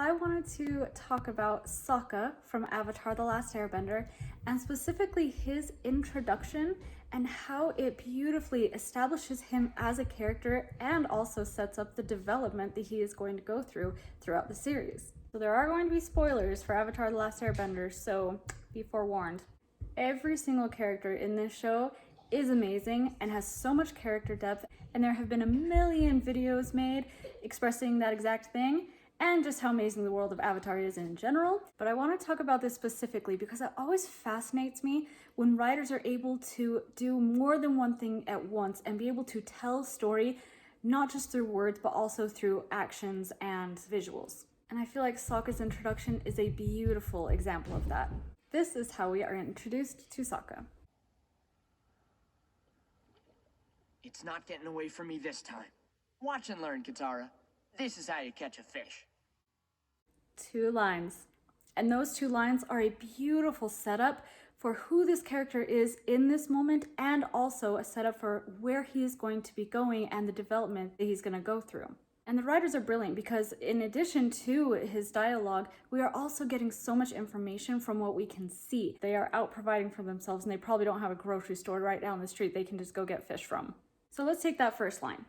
I wanted to talk about Sokka from Avatar the Last Airbender, and specifically his introduction and how it beautifully establishes him as a character and also sets up the development that he is going to go through throughout the series. So there are going to be spoilers for Avatar the Last Airbender, so be forewarned. Every single character in this show is amazing and has so much character depth, and there have been a million videos made expressing that exact thing and just how amazing the world of Avatar is in general. But I want to talk about this specifically because it always fascinates me when writers are able to do more than one thing at once and be able to tell story not just through words but also through actions and visuals. And I feel like Sokka's introduction is a beautiful example of that. This is how we are introduced to Sokka. It's not getting away from me this time. Watch and learn, Katara. This is how you catch a fish. 2 lines. And those 2 lines are a beautiful setup for who this character is in this moment, and also a setup for where he is going to be going and the development that he's going to go through. And the writers are brilliant because in addition to his dialogue, we are also getting so much information from what we can see. They are out providing for themselves and they probably don't have a grocery store right down the street they can just go get fish from. So let's take that first line.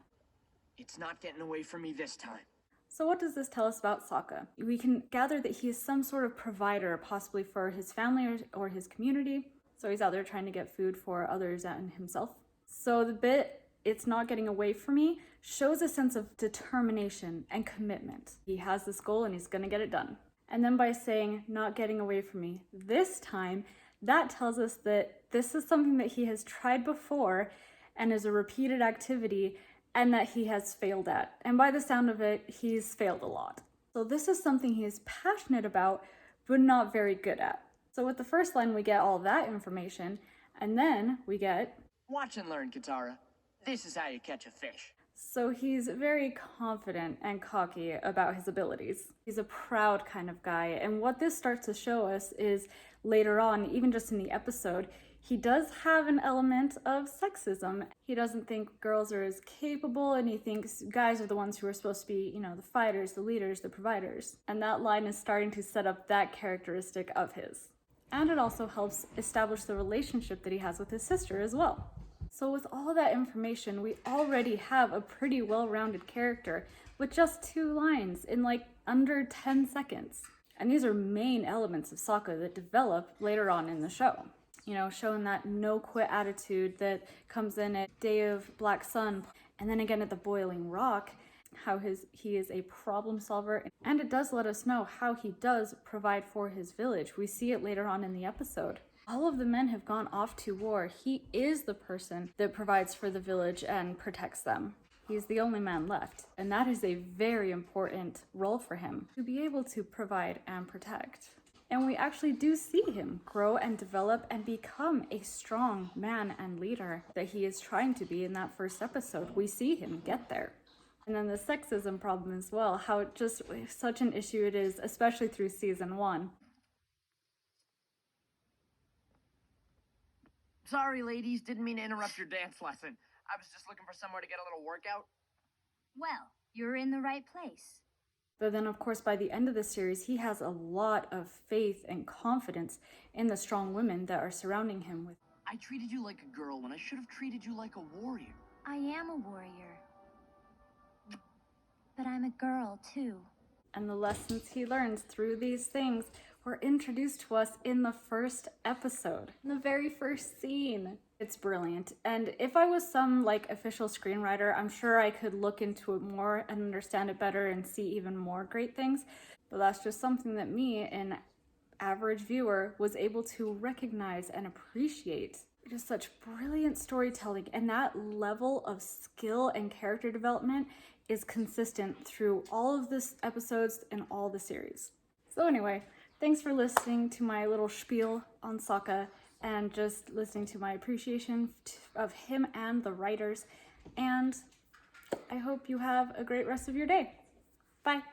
It's not getting away from me this time. So what does this tell us about Sokka? We can gather that he is some sort of provider, possibly for his family or his community. So he's out there trying to get food for others and himself. So the bit, "it's not getting away from me," shows a sense of determination and commitment. He has this goal and he's gonna get it done. And then by saying, "not getting away from me this time," that tells us that this is something that he has tried before and is a repeated activity and that he has failed at. And by the sound of it, he's failed a lot. So this is something he is passionate about, but not very good at. So with the first line, we get all that information, and then we get, "Watch and learn, Katara. This is how you catch a fish." So he's very confident and cocky about his abilities. He's a proud kind of guy. And what this starts to show us is later on, even just in the episode, he does have an element of sexism. He doesn't think girls are as capable, and he thinks guys are the ones who are supposed to be, the fighters, the leaders, the providers. And that line is starting to set up that characteristic of his. And it also helps establish the relationship that he has with his sister as well. So with all that information, we already have a pretty well-rounded character with just 2 lines in under 10 seconds. And these are main elements of Sokka that develop later on in the show. Showing that no-quit attitude that comes in at Day of Black Sun, and then again at the Boiling Rock, how he is a problem solver. And it does let us know how he does provide for his village. We see it later on in the episode. All of the men have gone off to war. He is the person that provides for the village and protects them. He's the only man left. And that is a very important role for him, to be able to provide and protect. And we actually do see him grow and develop and become a strong man and leader that he is trying to be in that first episode. We see him get there. And then the sexism problem as well, how just such an issue it is, especially through season 1. Sorry, ladies. Didn't mean to interrupt your dance lesson. I was just looking for somewhere to get a little workout. Well, you're in the right place. But then, of course, by the end of the series, he has a lot of faith and confidence in the strong women that are surrounding him with. I treated you like a girl when I should have treated you like a warrior. I am a warrior. But I'm a girl, too. And the lessons he learns through these things were introduced to us in the first episode, in the very first scene. It's brilliant. And if I was some official screenwriter, I'm sure I could look into it more and understand it better and see even more great things. But that's just something that me, an average viewer, was able to recognize and appreciate. It is such brilliant storytelling, and that level of skill and character development is consistent through all of the episodes and all the series. So anyway, thanks for listening to my little spiel on Sokka and just listening to my appreciation of him and the writers. And I hope you have a great rest of your day. Bye.